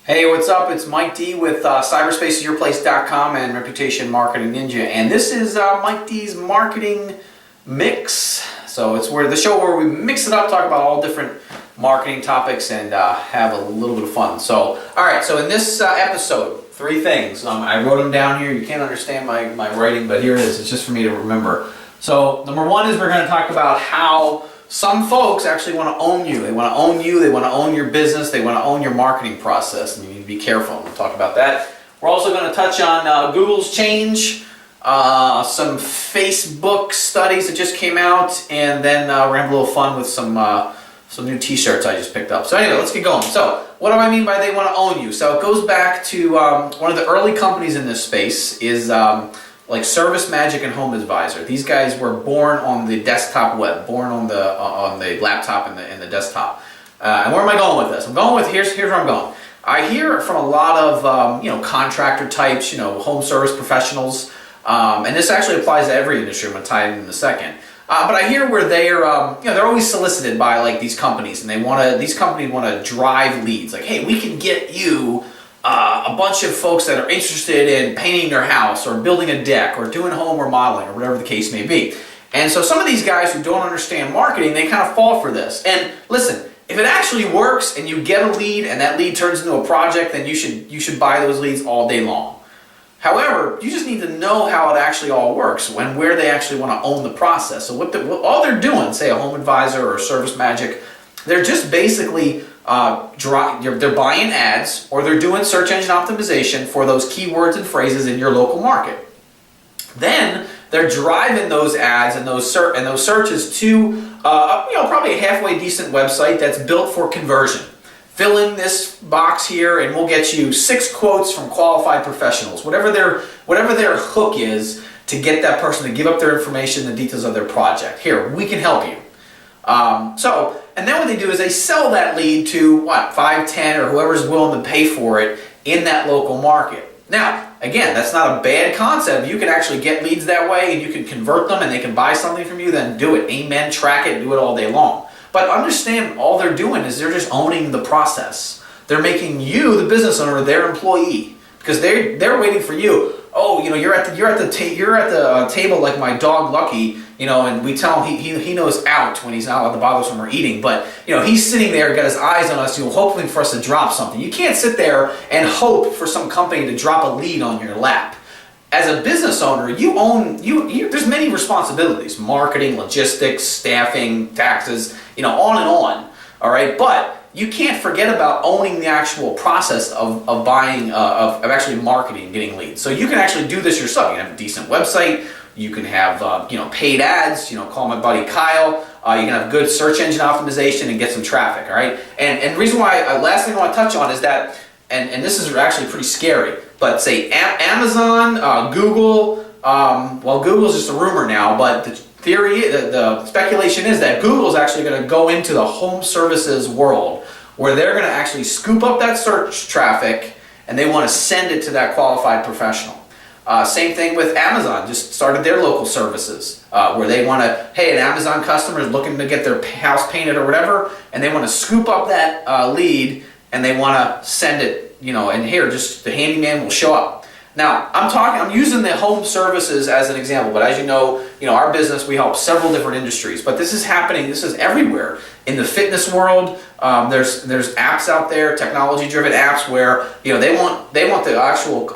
Hey, what's up? It's Mike D with cyberspaceisyourplace.com and Reputation Marketing Ninja, and this is Mike D's Marketing Mix. So it's the show where we mix it up, talk about all different marketing topics, and have a little bit of fun. So, all right. So in this episode, 3 things. I wrote them down here. You can't understand my writing, but here it is. It's just for me to remember. So number 1 is we're going to talk about how some folks actually want to own you. They want to own you. They want to own your business. They want to own your marketing process. And you need to be careful. We'll talk about that. We're also going to touch on Google's change, some Facebook studies that just came out, and then we're going to have a little fun with some new T-shirts I just picked up. So anyway, let's get going. So what do I mean by they want to own you? So it goes back to one of the early companies in this space is like ServiceMagic and HomeAdvisor. These guys were born on the desktop web, born on the laptop and the desktop. And where am I going with this? I'm going with here's where I'm going. I hear from a lot of contractor types, home service professionals, and this actually applies to every industry. I'm going to tie it in a second. But I hear where they're they're always solicited by like these companies, and these companies want to drive leads. Like, hey, we can get you a bunch of folks that are interested in painting their house or building a deck or doing home remodeling or whatever the case may be. And so some of these guys who don't understand marketing, they kind of fall for this. And listen, if it actually works and you get a lead and that lead turns into a project, then you should buy those leads all day long. However, you just need to know how it actually all works and where they actually want to own the process. So all they're doing, say a HomeAdvisor or ServiceMagic, they're just basically they're buying ads, or they're doing search engine optimization for those keywords and phrases in your local market. Then they're driving those ads and those searches to probably a halfway decent website that's built for conversion. Fill in this box here, and we'll get you 6 quotes from qualified professionals. Whatever their hook is to get that person to give up their information, the details of their project. Here, we can help you. And then what they do is they sell that lead to 5, 10, or whoever's willing to pay for it in that local market. Now, again, that's not a bad concept. You can actually get leads that way, and you can convert them, and they can buy something from you. Then do it. Amen. Track it. Do it all day long. But understand, all they're doing is they're just owning the process. They're making you, the business owner, their employee, because they're waiting for you. Oh, you're at the table like my dog Lucky, and we tell him he knows out when he's not allowed to bother us when we're eating. But he's sitting there, got his eyes on us, hoping for us to drop something. You can't sit there and hope for some company to drop a lead on your lap. As a business owner, there's many responsibilities: marketing, logistics, staffing, taxes, on and on. All right, but you can't forget about owning the actual process of buying, of actually marketing and getting leads. So you can actually do this yourself. You can have a decent website. You can have paid ads. Call my buddy Kyle. You can have good search engine optimization and get some traffic. All right. And the reason why last thing I want to touch on is that, and this is actually pretty scary, but say Amazon, Google. Well, Google's just a rumor now, but the speculation is that Google's actually going to go into the home services world, where they're going to actually scoop up that search traffic and they want to send it to that qualified professional. Same thing with Amazon, just started their local services, where they want to, hey, an Amazon customer is looking to get their house painted or whatever, and they want to scoop up that lead and they want to send it, and here, just the handyman will show up. Now, I'm using the home services as an example, but as you know, our business, we help several different industries, but this is happening, this is everywhere. In the fitness world, there's apps out there, technology-driven apps, where, they want the actual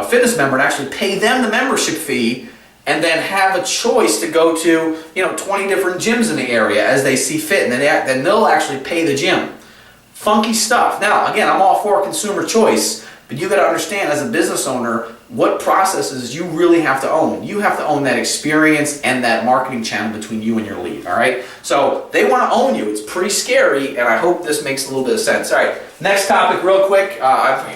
fitness member to actually pay them the membership fee, and then have a choice to go to, 20 different gyms in the area as they see fit, and then they'll actually pay the gym. Funky stuff. Now, again, I'm all for consumer choice, but you got to understand, as a business owner, what processes you really have to own. You have to own that experience and that marketing channel between you and your lead, all right? So they want to own you. It's pretty scary, and I hope this makes a little bit of sense. All right, next topic real quick.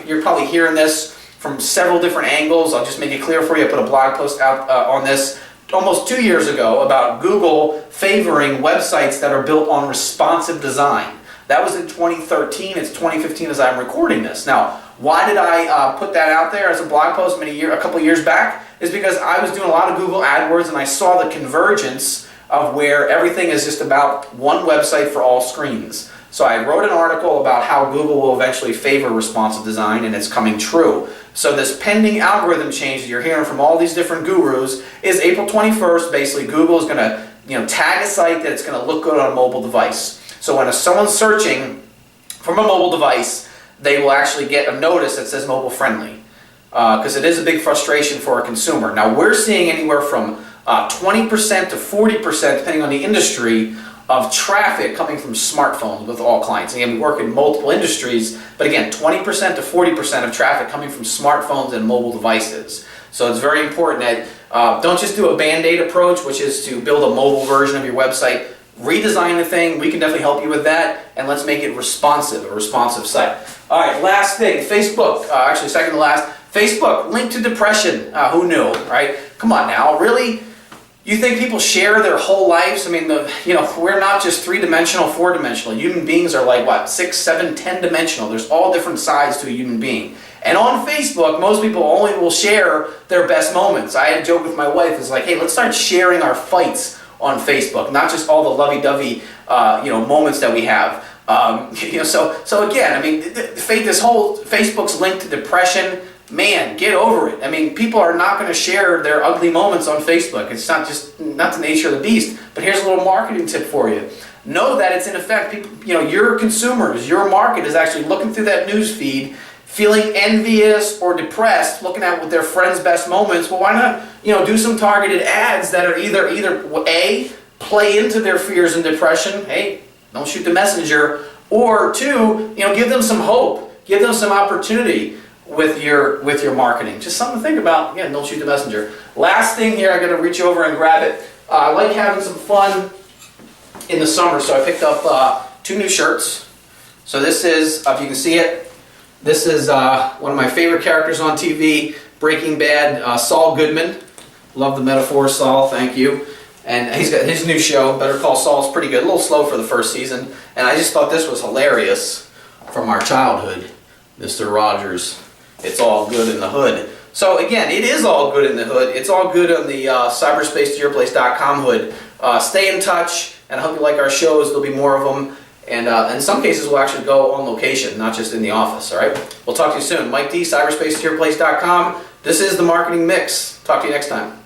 You're probably hearing this from several different angles. I'll just make it clear for you. I put a blog post out on this almost 2 years ago about Google favoring websites that are built on responsive design. That was in 2013. It's 2015 as I'm recording this. Now, why did I put that out there as a blog post a couple years back? Is because I was doing a lot of Google AdWords, and I saw the convergence of where everything is just about one website for all screens. So I wrote an article about how Google will eventually favor responsive design, and it's coming true. So this pending algorithm change that you're hearing from all these different gurus is April 21st. Basically, Google is going to tag a site that it's going to look good on a mobile device. So when someone's searching from a mobile device, they will actually get a notice that says mobile friendly, because it is a big frustration for a consumer. Now we're seeing anywhere from 20% to 40%, depending on the industry, of traffic coming from smartphones with all clients. Again, we work in multiple industries, but again, 20% to 40% of traffic coming from smartphones and mobile devices. So it's very important that don't just do a Band-Aid approach, which is to build a mobile version of your website. Redesign the thing. We can definitely help you with that, and let's make it responsive, a responsive site. All right, last thing, Facebook, actually second to last, Facebook linked to depression. Who knew, right? Come on now, really? You think people share their whole lives? I mean, we're not just three-dimensional, four-dimensional. Human beings are like, what, 6, 7, 10-dimensional. There's all different sides to a human being. And on Facebook, most people only will share their best moments. I had a joke with my wife. It's like, hey, let's start sharing our fights on Facebook, not just all the lovey-dovey, moments that we have. So again, I mean, this whole Facebook's linked to depression. Man, get over it. I mean, people are not going to share their ugly moments on Facebook. It's not the nature of the beast. But here's a little marketing tip for you. Know that it's in effect. People, your consumers, your market is actually looking through that news feed, feeling envious or depressed, looking at what their friends' best moments. Well, why not, do some targeted ads that are either A, play into their fears and depression. Hey, don't shoot the messenger. Or two, give them some hope. Give them some opportunity with your marketing. Just something to think about. Again, don't shoot the messenger. Last thing here, I got to reach over and grab it. I like having some fun in the summer, so I picked up 2 new shirts. So this is, if you can see it, this is one of my favorite characters on TV, Breaking Bad, Saul Goodman. Love the metaphor, Saul, thank you. And he's got his new show, Better Call Saul, is pretty good. A little slow for the first season. And I just thought this was hilarious from our childhood. Mr. Rogers, it's all good in the hood. So again, it is all good in the hood. It's all good on the cyberspacetoyourplace.com hood. Stay in touch, and I hope you like our shows. There'll be more of them. And in some cases, we'll actually go on location, not just in the office, all right? We'll talk to you soon. Mike D, cyberspacetoyourplace.com. This is the Marketing Mix. Talk to you next time.